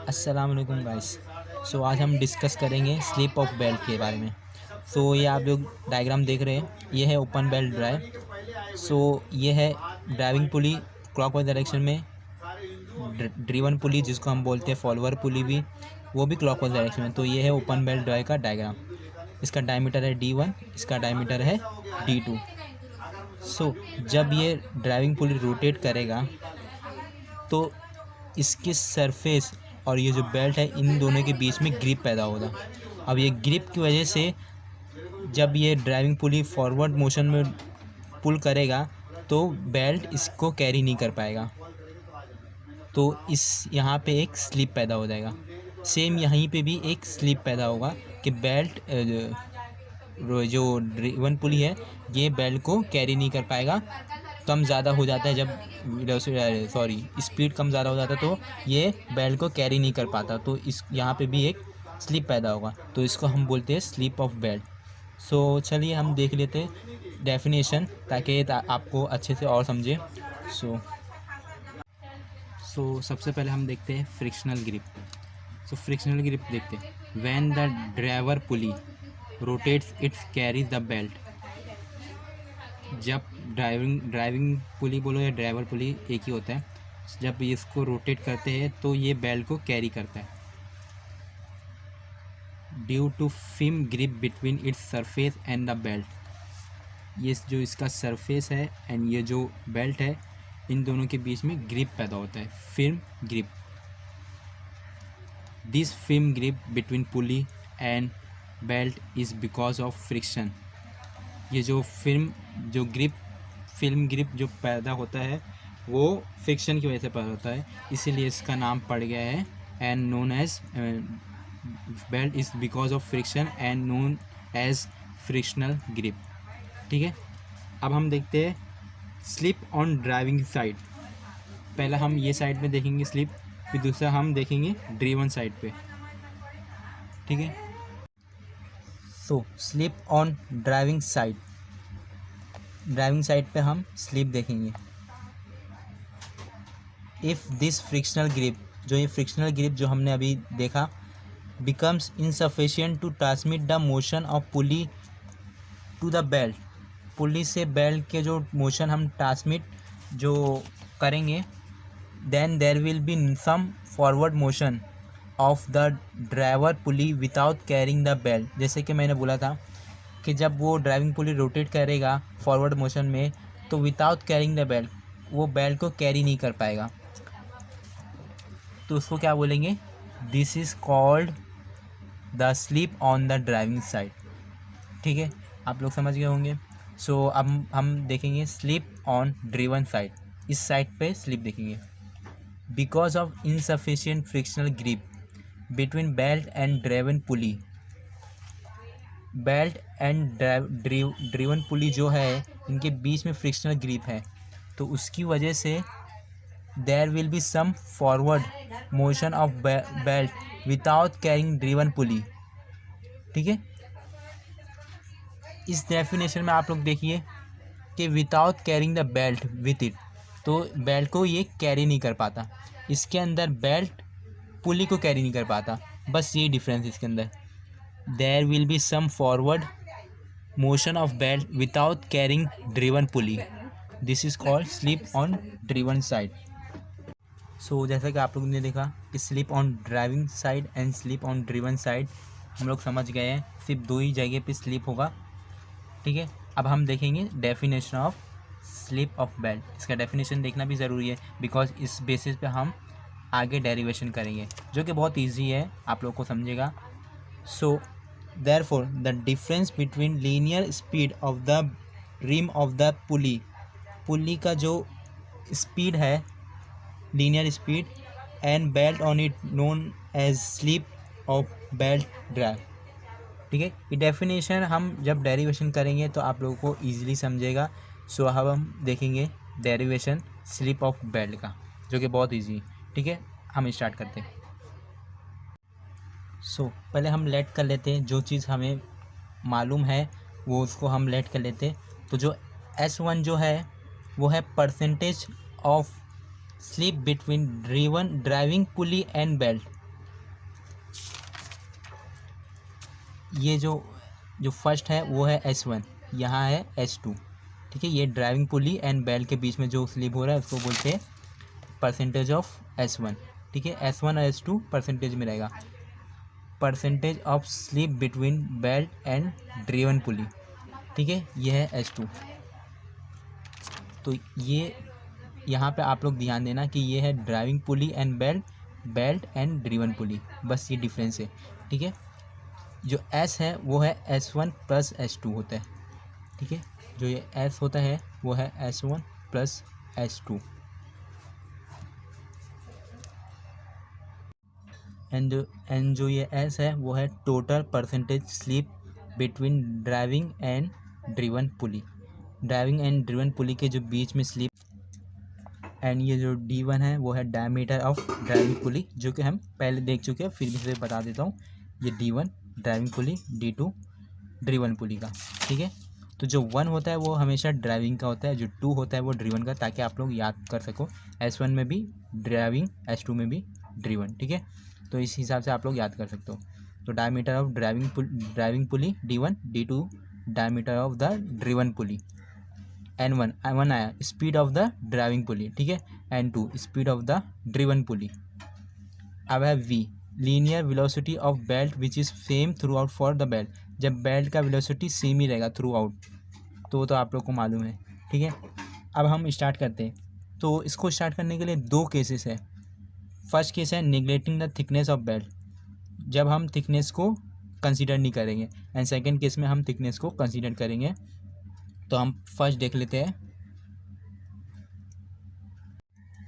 अस्सलाम वालेकुम गाइस। सो आज हम डिस्कस करेंगे स्लिप ऑफ बेल्ट के बारे में। सो ये आप लोग डायग्राम देख रहे हैं, ये है ओपन बेल्ट ड्राइव। सो ये है ड्राइविंग पुली क्लॉकवाइज डायरेक्शन में, ड्रीवन पुली जिसको हम बोलते हैं फॉलोअर पुली भी, वो भी क्लॉकवाइज डायरेक्शन में। तो ये है ओपन बेल्ट ड्राइव का डायग्राम। इसका डायमीटर है D1, इसका डायमीटर है D2। सो जब ये ड्राइविंग पुली रोटेट करेगा तो इसके सरफेस और ये जो बेल्ट है इन दोनों के बीच में ग्रिप पैदा होगा। अब ये ग्रिप की वजह से जब ये ड्राइविंग पुली फॉरवर्ड मोशन में पुल करेगा तो बेल्ट इसको कैरी नहीं कर पाएगा, तो इस यहाँ पे एक स्लिप पैदा हो जाएगा। सेम यहीं पे भी एक स्लिप पैदा होगा कि बेल्ट जो ड्रिवन पुली है ये बेल्ट को कैरी नहीं कर पाएगा। कम ज़्यादा हो जाता है जब स्पीड कम ज़्यादा हो जाता है तो ये बेल्ट को कैरी नहीं कर पाता, तो इस यहाँ पे भी एक स्लिप पैदा होगा, तो इसको हम बोलते हैं स्लिप ऑफ बेल्ट। सो चलिए हम देख लेते हैं डेफिनेशन ताकि आपको अच्छे से और समझे। सो सबसे पहले हम देखते हैं फ्रिक्शनल ग्रिप। सो फ्रिक्शनल ग्रिप देखते हैं। When the driver pulley rotates it's carries the belt. जब ड्राइविंग पुली बोलो या ड्राइवर पुली एक ही होता है, जब इसको रोटेट करते हैं तो ये बेल्ट को कैरी करता है। Due to firm grip between its surface and the belt. ये जो इसका सरफेस है एंड ये जो बेल्ट है इन दोनों के बीच में ग्रिप पैदा होता है, film grip. This film grip between pulley and belt is because of friction. ये जो फिल्म ग्रिप जो पैदा होता है वो फ्रिक्शन की वजह से पैदा होता है, इसीलिए इसका नाम पड़ गया है and known as belt is because of friction and known as frictional grip. ठीक है, अब हम देखते हैं स्लिप ऑन ड्राइविंग साइड। पहला हम ये साइड में देखेंगे स्लिप, फिर दूसरा हम देखेंगे ड्रीवन साइड पे। ठीक है, सो स्लिप ऑन ड्राइविंग साइड पे हम स्लिप देखेंगे। इफ़ दिस फ्रिक्शनल ग्रिप, जो ये फ्रिक्शनल ग्रिप जो हमने अभी देखा, becomes insufficient to transmit the motion of pulley to the belt. Pulley से बेल्ट के जो मोशन हम ट्रांसमिट जो करेंगे, then there will be some forward motion of the driver pulley without carrying the belt. जैसे कि मैंने बोला था कि जब वो ड्राइविंग पुली रोटेट करेगा फॉरवर्ड मोशन में तो विदाउट कैरिंग द बेल्ट वो बेल्ट को कैरी नहीं कर पाएगा, तो उसको क्या बोलेंगे? This is called the slip on the driving side. ठीक है, आप लोग समझ गए होंगे। सो अब हम देखेंगे स्लिप ऑन ड्रिवन साइड। इस साइड पे स्लिप देखेंगे। Because of insufficient frictional grip between belt and driven pulley. Belt and driven pulley जो है इनके बीच में फ्रिक्शनल ग्रिप है, तो उसकी वजह से there will be some forward motion of belt without carrying driven pulley. ठीक है, इस डेफिनेशन में आप लोग देखिए कि without carrying the belt with it, तो बेल्ट को ये कैरी नहीं कर पाता। इसके अंदर बेल्ट पुली को कैरी नहीं कर पाता, बस ये डिफरेंस इसके अंदर। There will be some forward motion of belt without carrying driven pulley. This is called slip on driven side. So जैसा कि आप लोगों ने देखा कि slip on driving side and slip on driven side हम लोग समझ गए हैं, सिर्फ दो ही जगह पे स्लिप होगा। ठीक है, अब हम देखेंगे definition of slip of belt. इसका डेफिनेशन देखना भी ज़रूरी है बिकॉज इस बेसिस पे हम आगे डेरिवेशन करेंगे जो कि बहुत ईजी है, आप लोग को समझेगा। So therefore the difference between linear speed of the rim of the pulley, pulley का जो स्पीड है linear speed, and belt on it known as slip of belt drive. ठीक है, ये डेफिनेशन हम जब डेरिवेशन करेंगे तो आप लोगों को ईजिली समझेगा। सो अब हम देखेंगे डेरिवेशन स्लिप ऑफ बेल्ट का जो कि बहुत ईजी है। ठीक है, हम स्टार्ट करते हैं। सो पहले हम लेट कर लेते हैं, जो चीज़ हमें मालूम है वो उसको हम लेट कर लेते हैं। तो जो S1 जो है वो है percentage of slip between driving pulley and belt. ये जो जो फर्स्ट है वो है S1, यहाँ है S2, ठीक है। ये ड्राइविंग पुली एंड बेल्ट के बीच में जो स्लिप हो रहा है उसको बोलते हैं परसेंटेज ऑफ S1, ठीक है। S1 और S2 परसेंटेज में रहेगा। Percentage of slip between belt and driven pulley, ठीक है, ये है S2। तो ये यहाँ पे आप लोग ध्यान देना कि ये है driving pulley and belt, belt and driven pulley, बस ये डिफरेंस है, ठीक है। जो S है वो है S1 प्लस S2 होता है, ठीक है। जो ये S होता है वो है S1 प्लस S2। एंड जो ये S है वो है total percentage slip between driving and driven pulley, driving and driven pulley के जो बीच में स्लिप। एंड ये जो D1 है वो है डायमीटर ऑफ ड्राइविंग पुली, जो कि हम पहले देख चुके हैं, फिर भी से बता देता हूँ। ये D1 ड्राइविंग पुली, D2 ड्रिवन पुली का, ठीक है। तो जो 1 होता है वो हमेशा ड्राइविंग का होता है, जो 2 होता है वो ड्रिवन का, ताकि आप लोग याद कर सको S1 में भी ड्राइविंग, S2 में भी ड्रिवन, ठीक है। तो इस हिसाब से आप लोग याद कर सकते हो। तो diameter of driving pulley D1, D2 diameter of the driven pulley, N1 आया speed of the driving pulley, ठीक है। N2 speed of the driven pulley. अब है V, linear velocity of belt which is same throughout for the belt. जब बेल्ट का velocity same ही रहेगा थ्रू आउट, तो वो तो आप लोग को मालूम है, ठीक है। अब हम स्टार्ट करते हैं। तो इसको स्टार्ट करने के लिए दो केसेस है। फर्स्ट केस है neglecting the thickness of belt, जब हम थिकनेस को कंसीडर नहीं करेंगे। एंड सेकेंड केस में हम थिकनेस को कंसीडर करेंगे। तो हम फर्स्ट देख लेते हैं।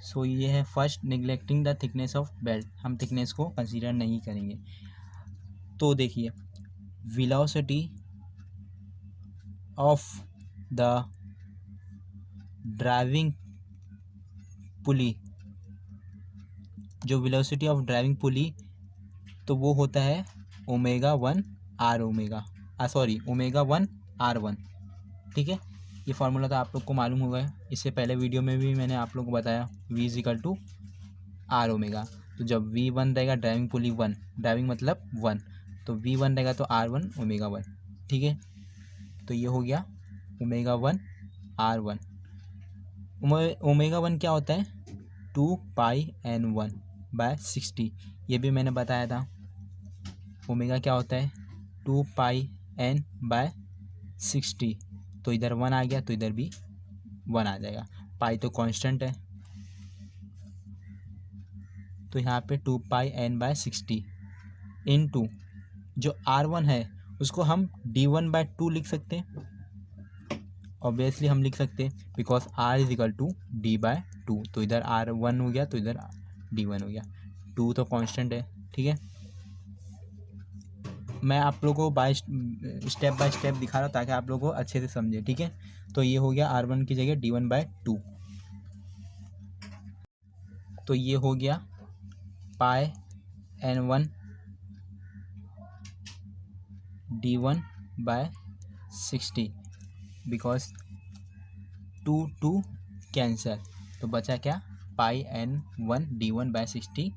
सो ये है first, neglecting the thickness of belt, हम थिकनेस को कंसीडर नहीं करेंगे। तो देखिए, वेलोसिटी ऑफ द ड्राइविंग पुली, जो वेलोसिटी ऑफ ड्राइविंग पुली, तो वो होता है omega 1 are omega, omega 1 R1, ठीक है। ये फार्मूला तो आप लोग को मालूम होगा, इससे पहले वीडियो में भी मैंने आप लोग को बताया, V = R ओमेगा। तो जब V1 रहेगा ड्राइविंग पुली 1, ड्राइविंग मतलब 1, तो V1 रहेगा तो R1 ओमेगा 1, ठीक है। तो ये हो गया ओमेगा 1 R1। ओमेगा 1 क्या होता है? 2πN1/60, ये भी मैंने बताया था। ओमेगा क्या होता है? 2πN/60। तो इधर 1 आ गया तो इधर भी 1 आ जाएगा। पाई तो कांस्टेंट है, तो यहाँ पे 2πN/60 इनटू जो R1 है उसको हम D1/2 लिख सकते हैं। ऑब्वियसली हम लिख सकते हैं, बिकॉज R = D/2। तो इधर R1 हो गया तो इधर D1 हो गया। 2 तो कांस्टेंट है, ठीक है। मैं आप लोगों को स्टेप बाय स्टेप दिखा रहा हूँ ताकि आप लोगों को अच्छे से समझे, ठीक है। तो ये हो गया R1 की जगह D1/2, तो ये हो गया πN1 D1/60, बिकॉज 2 कैंसर, तो बचा क्या? πN1 D1/60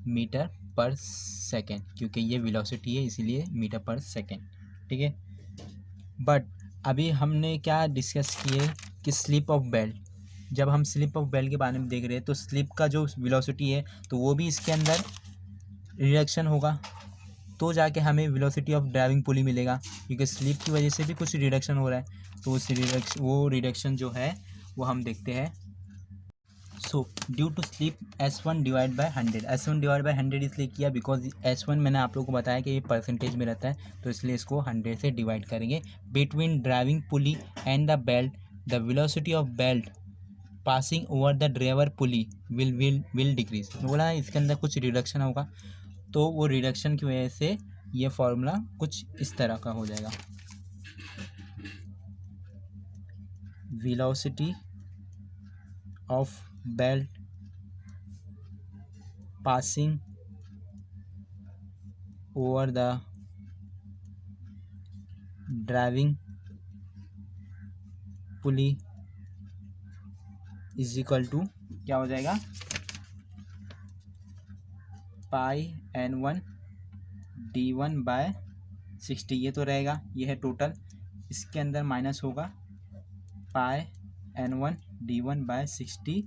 मीटर पर सेकेंड, क्योंकि ये वेलोसिटी है इसीलिए मीटर पर सेकेंड, ठीक है। बट अभी हमने क्या डिस्कस किए कि स्लिप ऑफ बेल्ट, जब हम स्लिप ऑफ बेल्ट के बारे में देख रहे हैं तो स्लिप का जो वेलोसिटी है तो वो भी इसके अंदर रिडक्शन होगा, तो जाके हमें वेलोसिटी ऑफ ड्राइविंग पुली मिलेगा, क्योंकि स्लिप की वजह से भी कुछ रिडक्शन हो रहा है। तो उस रिडक्शन जो है वो हम देखते हैं। So due to slip S1 / 100, S1 / 100 इसलिए किया बिकॉज S1 मैंने आप लोगों को बताया कि ये परसेंटेज में रहता है, तो इसलिए इसको 100 से डिवाइड करेंगे। Between driving pulley and the belt, the velocity of belt passing over the driver pulley will decrease. बोला इसके अंदर कुछ रिडक्शन होगा, तो वो रिडक्शन की वजह से ये फॉर्मूला कुछ इस तरह का हो जाएगा। Velocity of belt passing over the driving pulley is equal to क्या हो जाएगा? πN1 D1/60 60, ये तो रहेगा, ये है टोटल। इसके अंदर माइनस होगा पाई n1 d1/60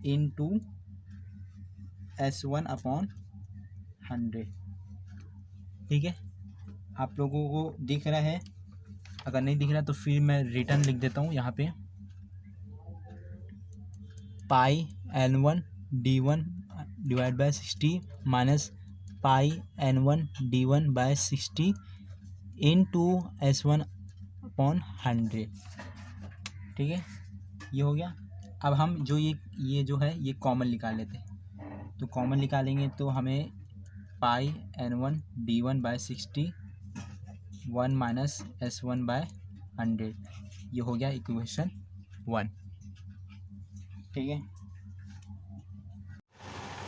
इंटू S1/100। ठीक है, आप लोगों को दिख रहा है? अगर नहीं दिख रहा तो फिर मैं रिटर्न लिख देता हूँ यहाँ पे, पाई n1 d1/60 minus pi n1 d1/60 into S1/100। ठीक है, ये हो गया। अब हम जो ये जो है ये कॉमन निकाल लेते हैं। तो कॉमन निकालेंगे तो हमें पाई n1 d1/60 1 माइनस S1/100, ये हो गया इक्वेशन 1। ठीक है,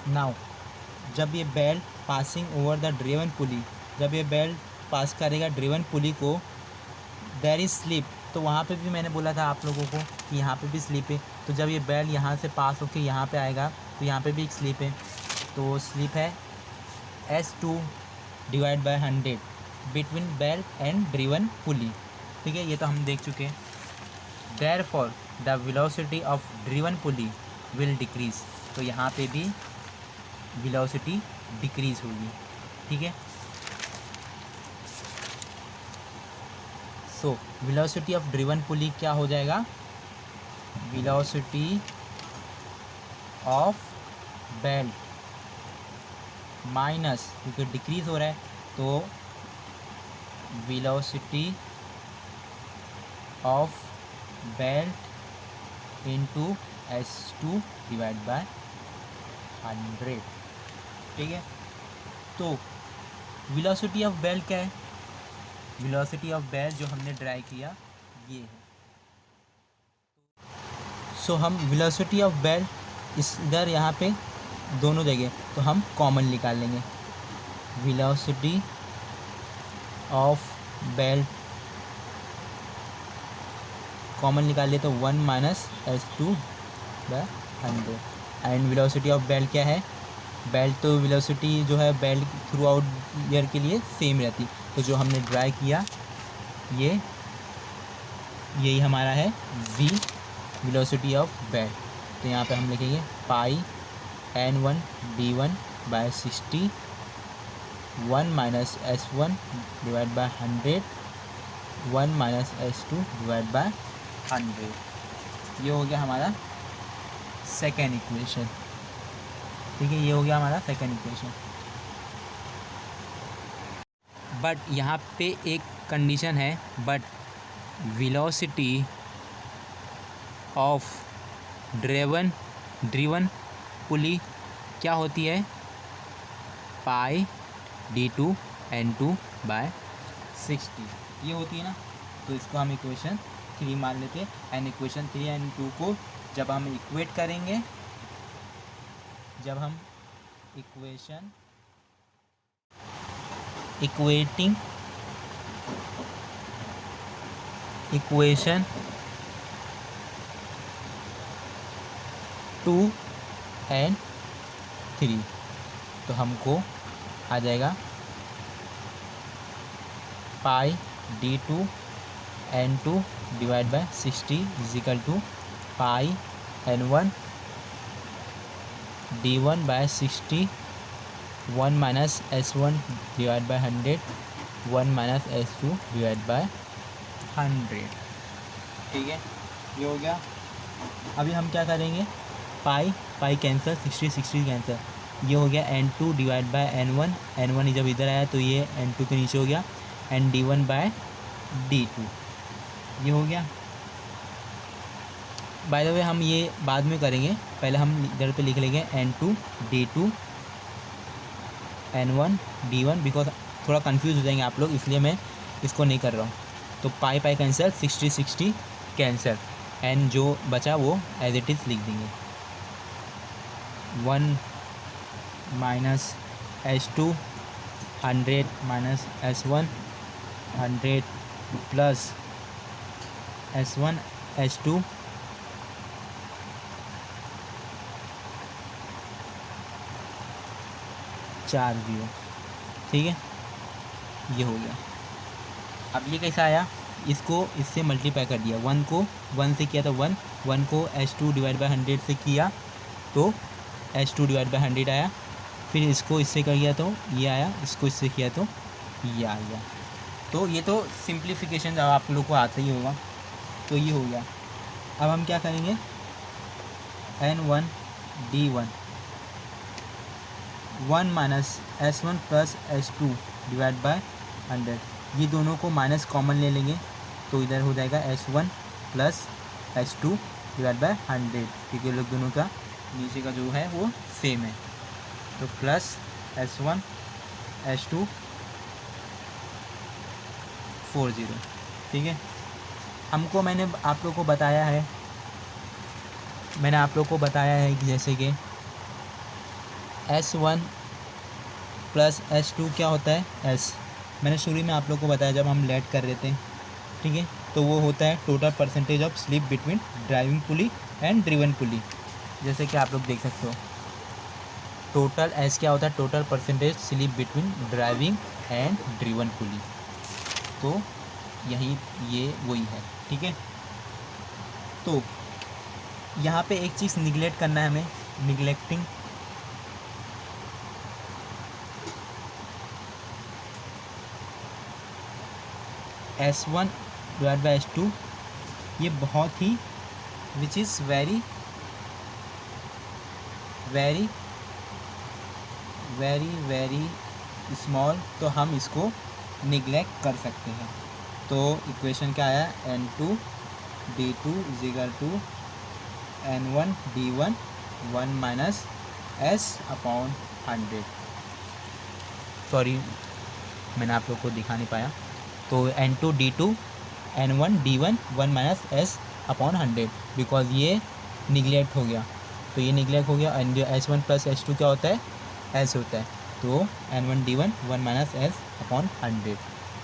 नाउ जब ये belt passing over the driven pulley, जब ये बेल्ट पास करेगा ड्रिवन पुली को, देयर इज स्लिप। तो वहाँ पे भी मैंने बोला था आप लोगों को कि यहाँ पे भी स्लिप है। तो जब ये बेल्ट यहाँ से पास होकर यहाँ पे आएगा तो यहाँ पे भी एक स्लिप है। तो स्लिप है S2/100 between belt and driven pulley. ठीक है, ये तो हम देख चुके हैं। Therefore the velocity of driven pulley will decrease. तो यहाँ पे भी वेलोसिटी डिक्रीज होगी। ठीक है, so velocity of driven pulley क्या हो जाएगा? वेलोसिटी ऑफ बेल्ट माइनस, क्योंकि डिक्रीज हो रहा है तो velocity of belt into S2/100। ठीक है, तो वेलोसिटी ऑफ बेल्ट क्या है? वेलोसिटी ऑफ बेल्ट जो हमने ड्राई किया ये है। सो हम वेलोसिटी ऑफ बेल्ट इधर यहाँ पे दोनों जगह तो हम कॉमन निकाल लेंगे। वेलोसिटी ऑफ बेल्ट कॉमन निकाल ले तो 1 minus S2/100। And velocity of belt क्या है? बेल्ट तो वेलोसिटी जो है बेल्ट थ्रू आउट ईयर के लिए सेम रहती। तो जो हमने ड्राई किया यही हमारा है v, वेलोसिटी ऑफ बेल्ट। तो यहाँ पे हम लिखेंगे पाई n1 d1/60 1 minus S1/100 1 minus S2/100। ये हो गया हमारा सेकेंड इक्वेशन। ठीक है, ये हो गया हमारा सेकेंड इक्वेशन। बट यहाँ पे एक कंडीशन है, but velocity of driven pulley क्या होती है? पाई d2n2/60 ये होती है ना। तो इसको हम इक्वेशन 3 मान लेते हैं। एंड इक्वेशन 3 एंड 2 को जब हम इक्वेट करेंगे, जब हम इक्वेशन इक्वेशन 2 एंड 3 तो हमको आ जाएगा pi d2n2/60 is equal to pi n1 d1/60 1 minus S1/100 1 minus S2/100। ठीक है, ये हो गया। अभी हम क्या करेंगे? पाई कैंसर, 60 कैंसर, ये हो गया n2/n1। n1 जब इधर आया तो ये n2 के नीचे हो गया, एंड d1/d2 ये हो गया। बाय द वे हम ये बाद में करेंगे, पहले हम इधर पे लिख लेंगे n2 d2 n1 d1, because थोड़ा कंफ्यूज हो जाएंगे आप लोग, इसलिए मैं इसको नहीं कर रहा हूँ। तो पाई कैंसर, 60 कैंसर, एंड जो बचा वो एज इट इज़ लिख देंगे। 1 minus S2 100 minus S1 100 plus S1 S2 4 0। ठीक है, ये हो गया। अब ये कैसा आया, इसको इससे मल्टीप्लाई कर दिया, 1 को 1 से किया तो 1, 1 को H2 डिवाइड बाई 100 से किया तो H2 डिवाइड बाई 100 आया। फिर इसको इससे कर दिया तो ये आया, इसको इससे किया तो ये आ गया। तो ये तो सिंप्लीफिकेशन जब आप लोग को आता ही होगा। तो ये हो गया। अब हम क्या करेंगे, N1 D1 1 minus S1 plus S2 divide by 100, ये दोनों को माइनस कॉमन ले लेंगे तो इधर हो जाएगा S1 plus S2 divide by 100, क्योंकि लोग दोनों का नीचे का जो है वो सेम है। तो प्लस S1 S2 40, ठीक है। हमको मैंने आप लोग को बताया है कि जैसे कि S1 प्लस S2 क्या होता है, S मैंने शुरू में आप लोग को बताया जब हम लेट कर रहे थे, ठीक है। तो वो होता है total percentage of slip between driving pulley and driven pulley. जैसे कि आप लोग देख सकते हो, टोटल S क्या होता है, total percentage slip between driving and driven pulley. तो यही ये वही है, ठीक है। तो यहाँ पे एक चीज़ निगलेक्ट करना है हमें, neglecting S1 divide by S2, ये बहुत ही which is very very very very small, तो हम इसको निगलेक्ट कर सकते हैं। तो इक्वेशन क्या आया, N2 D2 is equal to N1 D1 1 minus S upon 100। Sorry मैंने आप लोग को दिखा नहीं पाया। तो N2 D2 N1 D1 1 minus S upon 100, because ये निगलेक्ट हो गया। तो ये निगलेक्ट हो गया। एंड S1 प्लस S2 क्या होता है, S होता है। तो N1 D1 1 minus S upon 100।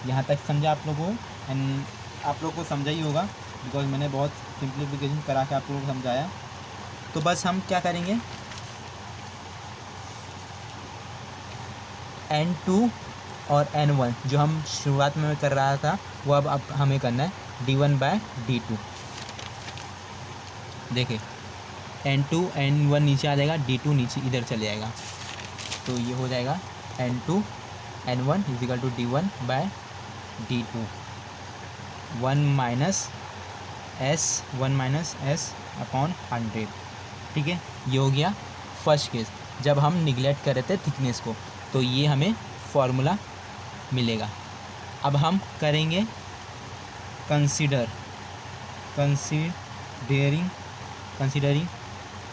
यहाँ तक समझा आप लोगों को, एंड आप लोग को समझा ही होगा बिकॉज मैंने बहुत सिंप्लीफिकेशन करा के आप लोगों को समझाया। तो बस हम क्या करेंगे, N2 और N1 जो हम शुरुआत में कर रहा था वो अब हमें करना है D1 बाय D2। देखिए N2 N1 नीचे आ जाएगा, D2 नीचे इधर चले जाएगा। तो ये हो जाएगा N2 N1 is equal to D1 by D2 1 minus S upon 100, ठीक है। ये हो गया फर्स्ट केस जब हम निगलेक्ट कर रहे थे थिकनेस को। तो ये हमें फॉर्मूला मिलेगा। अब हम करेंगे कंसीडरिंग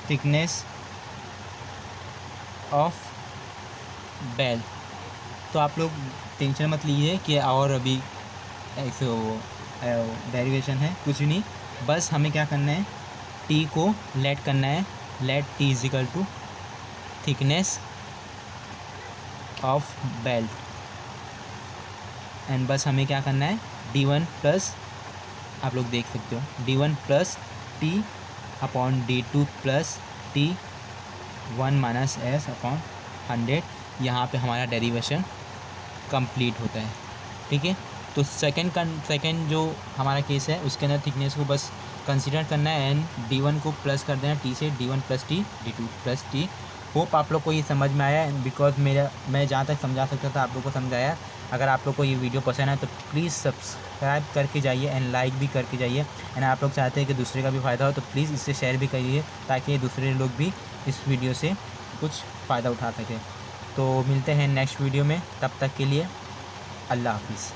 थिकनेस ऑफ बेल। तो आप लोग टेंशन मत लीजिए कि और अभी ऐसे डेरिवेशन है, कुछ नहीं। बस हमें क्या करना है, टी को लेट करना है, let T is equal to thickness of belt. And बस हमें क्या करना है, D1 प्लस, आप लोग देख सकते हो, D1 plus T upon D2 plus T 1 minus S upon 100। यहाँ पे हमारा डेरिवेशन कंप्लीट होता है, ठीक है। तो सेकंड जो हमारा केस है उसके अंदर थिकनेस को बस कंसीडर करना है एंड D1 को प्लस कर देना टी से, D1 plus T D2 plus T. Hope आप लोग को ये समझ में आया, बिकॉज मैं जहाँ तक समझा सकता था आप लोग को समझाया। अगर आप लोग को ये वीडियो पसंद है तो प्लीज़ सब्सक्राइब करके जाइए एंड लाइक भी करके जाइए। एंड आप लोग चाहते हैं कि दूसरे का भी फ़ायदा हो तो प्लीज़ इससे शेयर भी करिए ताकि दूसरे लोग भी इस वीडियो से कुछ फ़ायदा उठा सकें। तो मिलते हैं नेक्स्ट वीडियो में, तब तक के लिए अल्लाह हाफिज़।